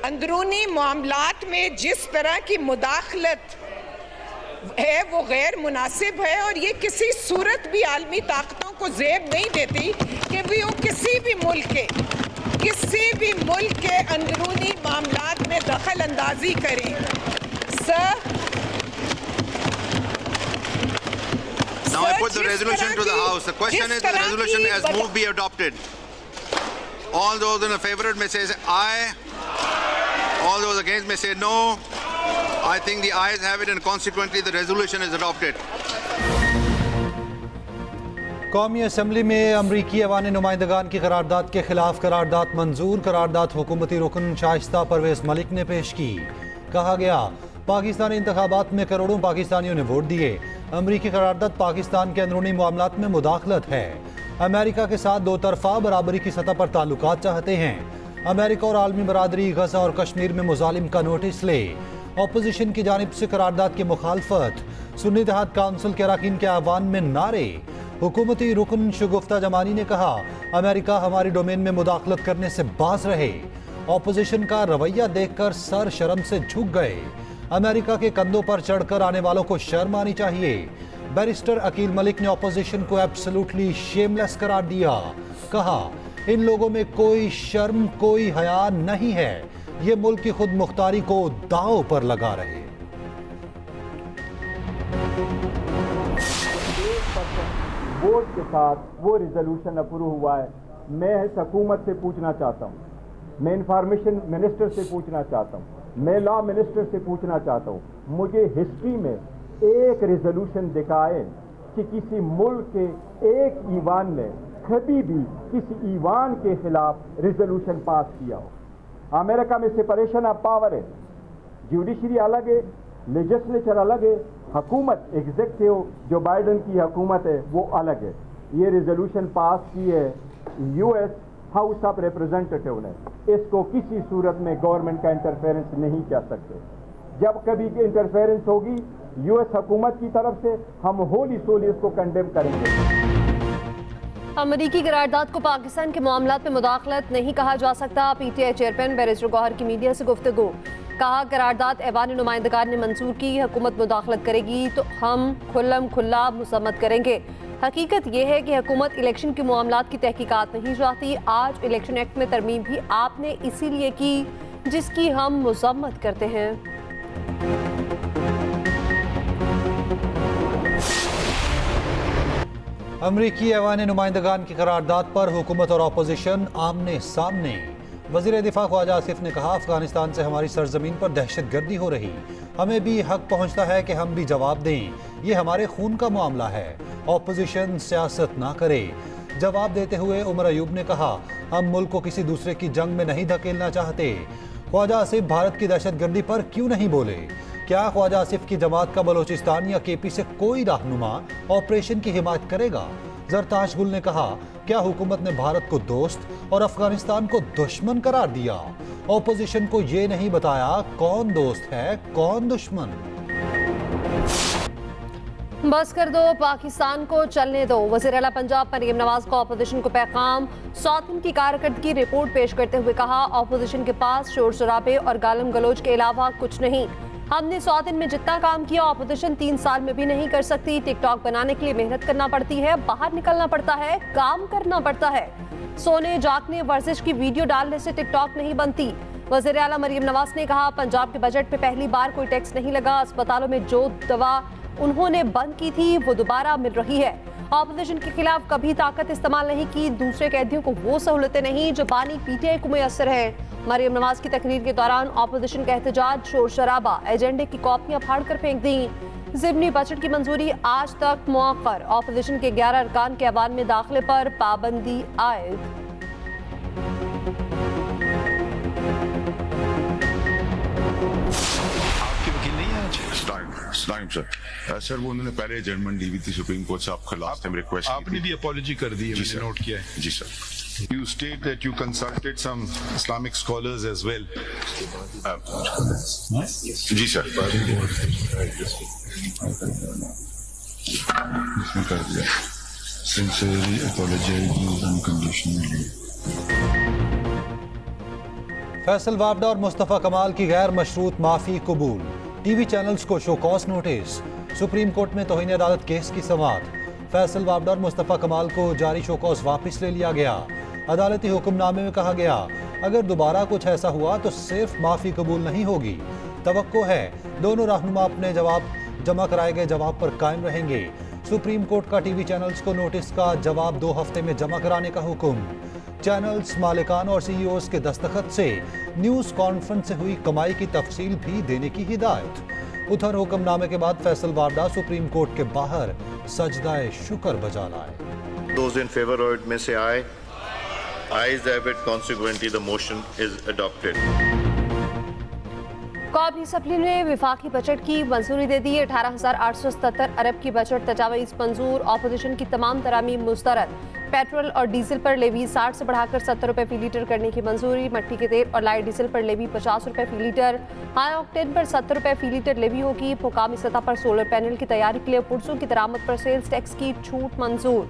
अंदरूनी मामलात में जिस तरह की मुदाखलत है वो गैर मुनासिब है और ये किसी सूरत भी आलमी ताकतों को ज़ेब नहीं देती कि भी वो किसी भी मुल्क के अंदरूनी मामलात में दखल अंदाजी करें। Now I put the resolution to the House. The question is the resolution as moved be adopted. All those in favor may say aye. All those against may say no. I think the ayes have it and consequently the resolution is adopted. कौमी assembly में अमरीकी ऐवान नुमाइंदगान की करारदाद के खिलाफ करारदाद मंजूर। करारदाद हुकूमती रुकन शाइस्ता परवेज मलिक ने पेश की। कहा गया पाकिस्तानी इंतखाबात में करोड़ों पाकिस्तानियों ने वोट दिए। अमरीकी करारदाद पाकिस्तान के अंदरूनी मामलात में मुदाखलत है। अमेरिका के साथ दो तरफा बराबरी की सतह पर ताल्लुकात चाहते हैं। अमेरिका और आलमी बरादरी गजा और कश्मीर में मुजालिम का नोटिस ले। अपोजिशन की जानिब से करारदाद की मुखालफत। सुन्नी इत्तेहाद काउंसिल के अरकान के आह्वान में नारे। हुकूमती रुकन शगुफ्ता जमानी ने कहा अमेरिका हमारी डोमेन में मुदाखलत करने से बाज रहे। अपोजिशन का रवैया देखकर सर शर्म से झुक गए। अमेरिका के कंधों पर चढ़कर आने वालों को शर्म आनी चाहिए। बैरिस्टर अकील मलिक ने अपोजिशन को एब्सोल्युटली शेमलेस करार दिया। कहा इन लोगों में कोई शर्म कोई हया नहीं है। ये मुल्क की खुद मुख्तारी को दांव पर लगा रहे। वोट के साथ वो रिजोल्यूशन अप्रूव हुआ है। मैं हुकूमत से पूछना चाहता हूँ, मैं इंफॉर्मेशन मिनिस्टर से पूछना चाहता हूँ, मैं लॉ मिनिस्टर से पूछना चाहता हूँ, मुझे हिस्ट्री में एक रिजोल्यूशन दिखाए कि किसी मुल्क के एक ईवान ने कभी भी किसी ईवान के खिलाफ रिजोल्यूशन पास किया हो। अमेरिका में सेपरेशन ऑफ पावर है, जुडिशरी अलग है, लेजिस्लेचर अलग है, हुकूमत एग्जीक्यूटिव जो बाइडन की हुकूमत है वो अलग है। ये रिजोल्यूशन पास की है यूएस हाउस ऑफ रिप्रेजेंटेटिव ने। इसको किसी सूरत में गवर्नमेंट का इंटरफेरेंस नहीं कह सकते। जब कभी इंटरफेरेंस होगी यूएस हुकूमत की तरफ से हम होली सोली उसको कंडेम करेंगे। अमरीकी करारदाद को पाकिस्तान के मामलात में मुदाखलत नहीं कहा जा सकता। पीटीआई चेयरमैन बैरिस्टर गौहर की मीडिया से गुफ्तगू। कहा करारदाद ऐवान नुमाइंदगान ने मंजूर की, हुकूमत मुदाखलत करेगी तो हम खुल्लम खुल्ला मुसम्मत करेंगे। हकीकत यह है कि हुकूमत इलेक्शन के मामलात की तहकीकात नहीं चाहती। आज इलेक्शन एक्ट में तरमीम भी आपने इसीलिए की जिसकी हम मुसम्मत करते हैं। अमरीकी ऐवान नुमाइंदगान की करारदाद पर हुकूमत और अपोजिशन आमने सामने। वज़ीर दिफा ख्वाजा आसिफ ने कहा अफगानिस्तान से हमारी सरजमीन पर दहशतगर्दी हो रही, हमें भी हक पहुंचता है कि हम भी जवाब दें। ये हमारे खून का मामला है, अपोजिशन सियासत ना करे। जवाब देते हुए उमर अयूब ने कहा हम मुल्क को किसी दूसरे की जंग में नहीं धकेलना चाहते। ख्वाजा आसिफ भारत की दहशतगर्दी पर क्यों नहीं बोले? क्या ख्वाजा आसिफ की जमात का बलोचिस्तान या केपी से कोई रहनुमा ऑपरेशन की हिमायत करेगा? जरताश गुल ने कहा क्या हुकूमत ने भारत को दोस्त और अफगानिस्तान को दुश्मन करार दिया? ऑपोजिशन को ये नहीं बताया कौन दोस्त है कौन दुश्मन। बस कर दो, पाकिस्तान को चलने दो। वज़ीर आला पंजाब मरीम नवाज को ऑपोजिशन को पैगाम। सौतन की कारकर्दगी रिपोर्ट पेश करते हुए कहा ऑपोजिशन के पास शोर शराबे और गालम गलोच के अलावा कुछ नहीं। हमने 100 दिन में जितना काम किया ऑपोजिशन 3 साल में भी नहीं कर सकती। टिकटॉक बनाने के लिए मेहनत करना पड़ती है, बाहर निकलना पड़ता है, काम करना पड़ता है। सोने जागने वर्जिश की वीडियो डालने से टिकटॉक नहीं बनती। वज़ीर आला मरीम नवाज ने कहा पंजाब के बजट पे पहली बार कोई टैक्स नहीं लगा। अस्पतालों में जो दवा उन्होंने बंद की थी वो दोबारा मिल रही है। ऑपोजिशन के खिलाफ कभी ताकत इस्तेमाल नहीं की। दूसरे कैदियों को वो सहूलतें नहीं जो पानी पीटीआई को मुयसर है। मरीम नवाज की तकरीर के दौरान ऑपोजिशन का एहतजाज, शोर शराबा, एजेंडे की कॉपियां फाड़ कर फेंक दी। ज़िमनी बजट की मंजूरी आज तक मुअक्कर। ऑपोजिशन के 11 अरकान के ऐवान में दाखिले पर पाबंदी आयद। सर वो उन्होंने पहले जजमेंट दी हुई थी सुप्रीम कोर्ट से, आपका लास्ट टाइम रिक्वेस्ट आपने भी अपॉलॉजी कर दी है, मैंने नोट किया है। जी sir. You state that you consulted some Islamic scholars as well. Ji sir. इसमें कर दिया। Sincerely apologize unconditionally. Faisal Vawda और मुस्तफ़ा कमाल की गैर मशरूत माफ़ी कबूल। टीवी चैनल्स को show cause notice. Supreme court में तौहीन अदालत केस की समाअत। फैसल वावडा और मुस्तफ़ा कमाल को जारी शो कॉज वापस ले लिया गया। अदालती हुक्मनामे में कहा गया अगर दोबारा कुछ ऐसा हुआ तो सिर्फ माफ़ी कबूल नहीं होगी। तवक्को है दोनों रहनुमा अपने जमा कराए गए जवाब पर कायम रहेंगे। सुप्रीम कोर्ट का टीवी चैनल्स को नोटिस का जवाब 2 हफ्ते में जमा कराने का हुक्म। चैनल्स मालिकान और सीईओज के दस्तखत से न्यूज़ कॉन्फ्रेंस से हुई कमाई की तफसील भी देने की हिदायत। उधर हुक्मनामे के बाद फैसल वावडा सुप्रीम कोर्ट के बाहर सजदाए शुक्र बजा लाए। Those in favor of it may say aye. Ayes have it. Consequently, the motion is adopted. कौमी असम्बली ने विफाकी बजट की मंजूरी दे दी। 18,877 अरब की बजट तजावीज़ मंजूर। ऑपोजिशन की तमाम तरामीम मुस्तरद। पेट्रोल और डीजल पर लेवी 60 से बढ़ाकर 70 रुपए फी लीटर करने की मंजूरी। मट्टी के तेल और लाइट डीजल पर लेवी 50 रुपए फी लीटर। हाई ऑक्टेन पर 70 रुपए फी लीटर लेवी होगी। मुकामी सतह पर सोलर पैनल की तैयारी के लिए पुर्जों की दरामद पर सेल्स टैक्स की छूट मंजूर।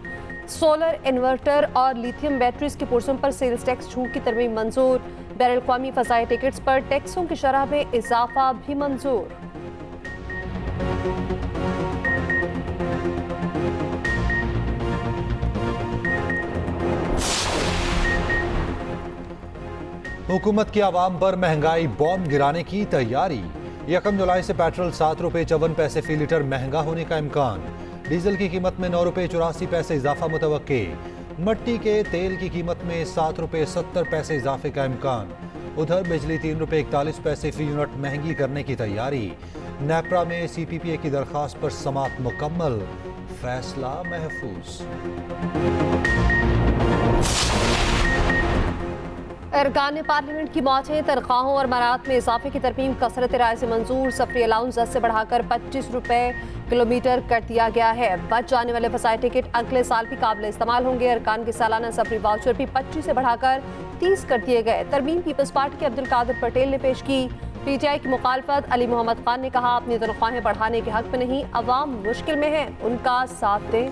सोलर इन्वर्टर और लिथियम बैटरीज के पुर्जों पर सेल्स टैक्स छूट की तरमीम मंजूर। बैरल क़ौमी फ़ज़ाई टिकट्स पर टैक्सों की शरह में इजाफा भी मंजूर। हुकूमत की आवाम पर महंगाई बॉम्ब गिराने की तैयारी। 1 जुलाई से पेट्रोल 7 रुपए 54 पैसे फी लीटर महंगा होने का इम्कान। डीजल की कीमत में 9 रुपए 84 पैसे इजाफा मुतवक्के। मट्टी के तेल की कीमत में 7 रुपए 70 पैसे इजाफे का इम्कान। उधर बिजली 3 रुपए 41 पैसे फी यूनिट महंगी करने की तैयारी। नेपरा में CPPA की दरख्वास्त पर समाअत मुकम्मल। फैसला महफूज। अरकान पार्लियामेंट की मौतें तनख्वाहों और मराहत में इजाफे की तरमीम कसरत राय से मंजूर। सफरी अलाउंस 10 से बढ़ाकर 25 रुपए किलोमीटर कर दिया गया है। बच जाने वाले फसाई टिकट अगले साल भी काबिल इस्तेमाल होंगे। अरकान के सालाना सफरी वाउचर भी 25 से बढ़ाकर 30 कर दिए गए। तरमीम पीपल्स पार्टी के अब्दुल कादिर पटेल ने पेश की। PTI की मुखालफत अली मोहम्मद खान ने कहा अपनी तनख्वाहें बढ़ाने के हक में नहीं, अवाम मुश्किल में है, उनका साथ दें।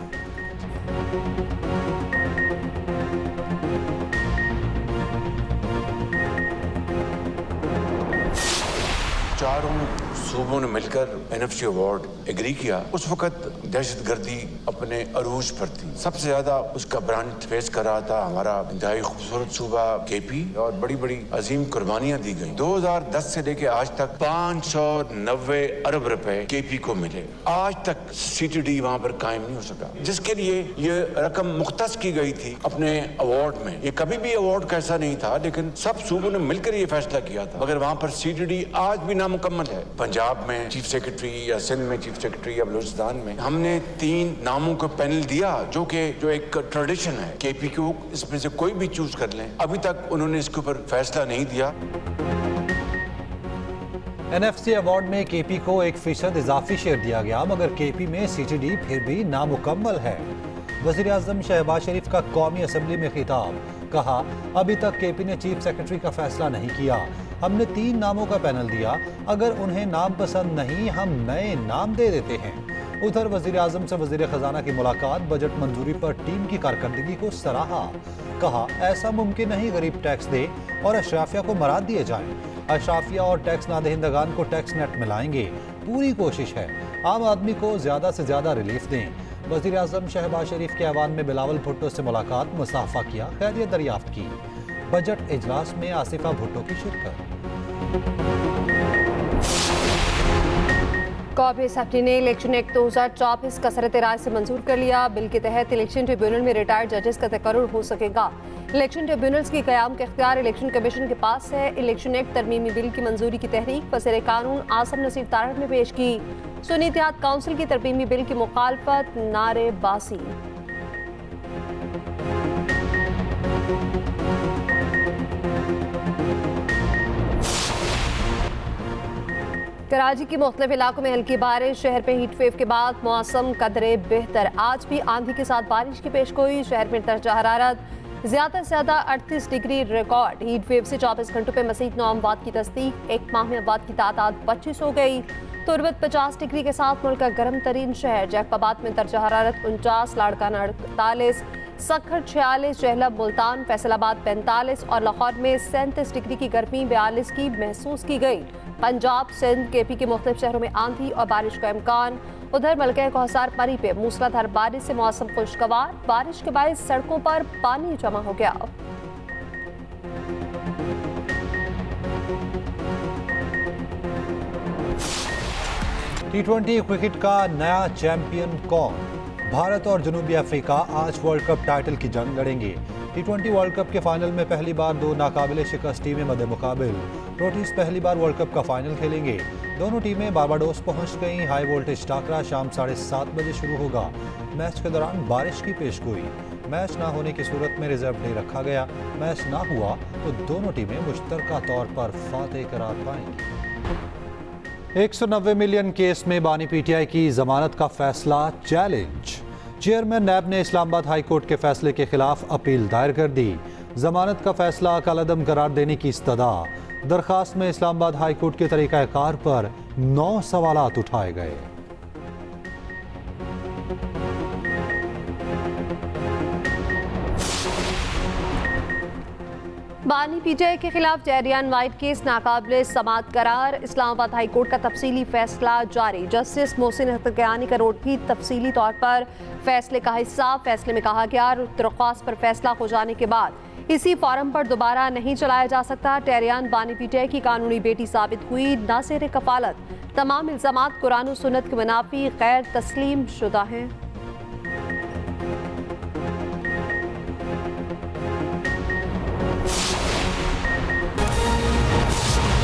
चारों सूबों ने मिलकर NFC अवार्ड एग्री किया। उस वक्त दहशतगर्दी अपने अरूज पर थी। सबसे ज्यादा उसका ब्रांड फेस कर रहा था हमारा इंतहाई खूबसूरत सूबा KP और बड़ी बड़ी अजीम कुर्बानियां दी गई। 2010 से लेके आज तक 590 अरब रुपए KP को मिले। आज तक CTD वहां पर कायम नहीं हो सका, जिसके लिए ये रकम मुख्तस की गई थी अपने अवार्ड में। ये कभी भी अवार्ड कैसा नहीं था, लेकिन सब सूबों ने मिलकर ये फैसला किया था, मगर वहां पर CTD आज भी नामुकम्मल है। पंजाब में चीफ सेक्रेटरी या सिंध में चीफ सेक्रेटरी या बलूचिस्तान में हमने 3 नामों को पैनल दिया, जो एक ट्रेडिशन है KP को, इसमें से कोई भी चूज कर लें। अभी तक उन्होंने इसके ऊपर फैसला नहीं दिया। NFC अवार्ड में KP को 1% इजाफी शेयर दिया गया, मगर KP में CTD फिर भी नामुकम्मल है। वज़ीर आज़म शहबाज शरीफ का कौमी असम्बली में खिताब। कहा अभी तक KP ने चीफ सेक्रेटरी का फैसला नहीं किया। हमने 3 नामों का पैनल दिया, अगर उन्हें नाम पसंद नहीं हम नए नाम दे देते हैं। उधर वज़ीर आज़म से वज़ीर ख़जाना की मुलाकात। बजट मंजूरी पर टीम की कारकर्दगी को सराहा। कहा ऐसा मुमकिन नहीं गरीब टैक्स दे और अशराफिया को मराद दिए जाएं। अशराफिया और टैक्स नादहिंदगान को टैक्स नेट मिलाएंगे। पूरी कोशिश है आम आदमी को ज़्यादा से ज़्यादा रिलीफ दें। वज़ीर आज़म शहबाज शरीफ के ऐवान में बिलावल भुट्टो से मुलाकात, मुसाफा किया, खैरियत दरियाफ्त की। बजट इजलास में आसिफा भुट्टो की शिरकत। कौमी असम्बली ने इलेक्शन एक्ट 2024 कसरत राय से मंजूर कर लिया। बिल के तहत इलेक्शन ट्रिब्यूनल में रिटायर्ड जजेस का तकर्रुर हो सकेगा। इलेक्शन ट्रिब्यूनल्स की क़याम का इख्तियार इलेक्शन कमीशन के पास है। इलेक्शन एक्ट तरमीमी बिल की मंजूरी की तहरीक वज़ीर कानून आसम नसीर तारड़ ने पेश की। सुन्नी इत्तेहाद काउंसिल की तरमीमी बिल की मुखालफत, नारेबाजी। कराची के मुख्तलिफ इलाकों में हल्की बारिश। शहर में हीट वेव के बाद मौसम कदरे बेहतर। आज भी आंधी के साथ बारिश की पेशगोई। शहर में दर्जा हरारत ज़्यादा से ज़्यादा 38 डिग्री रिकॉर्ड। हीट वेव से 24 घंटों में मज़ीद 9 अमवात की तस्दीक। एक माह में अमवात की तादाद 25 हो गई। तुर्बत 50 डिग्री के साथ मुल्क का गर्म तरीन शहर। जैकबाबाद में दर्जा हरारत 49, लाड़काना 48, सक्खर 46, चहलम मुल्तान, फैसलाबाद 45 और लाहौर में 37 डिग्री की गर्मी 42 की महसूस की गई। पंजाब, सिंध, केपी के मुख्तलिफ शहरों में आंधी और बारिश का इम्कान। उधर मलका कौसार परी पे मूसलाधार बारिश से मौसम खुशगवार, बारिश के बाद सड़कों पर पानी जमा हो गया। T20 क्रिकेट का नया चैंपियन कौन? भारत और जनूबी अफ्रीका आज वर्ल्ड कप टाइटल की जंग लड़ेंगे। T20 वर्ल्ड कप के फाइनल में पहली बार दो नाकाबिले शिकस्त टीमें मद्दे मुकाबिल। प्रोटीज पहली बार वर्ल्ड कप का फाइनल खेलेंगे। दोनों टीमें बारबाडोस पहुंच गईं। हाई वोल्टेज टाकरा शाम 7:30 बजे शुरू होगा। मैच के दौरान बारिश की पेशगोई। मैच ना होने की सूरत में रिजर्व डे रखा गया। मैच ना हुआ तो दोनों टीमें मुश्तरका तौर पर फातेह करार पाएंगी। 190 मिलियन केस में बानी पीटीआई की जमानत का फैसला चैलेंज। चेयरमैन नैब ने इस्लामाबाद हाई कोर्ट के फैसले के खिलाफ अपील दायर कर दी। जमानत का फैसला कलअदम करार देने की इस्तदा। दरखास्त में इस्लामाबाद हाई कोर्ट के तरीक़ाकार पर 9 सवालात उठाए गए। बानी पीटीआई के खिलाफ टेरियन वाइट केस नाकाबिले समात करार। इस्लामाबाद हाई कोर्ट का तफसीली फैसला जारी। जस्टिस मोहसिन हत्तकियानी का रोड भी तफसीली तौर पर फैसले का हिस्सा। फैसले में कहा गया दरख्वास्त पर फैसला हो जाने के बाद इसी फॉरम पर दोबारा नहीं चलाया जा सकता। टेरियन बानी पीटीआई की कानूनी बेटी साबित हुई। नासिर कफालत तमाम इल्जामात कुरान और सुन्नत के मुनाफी गैर तस्लीम शुदा हैं।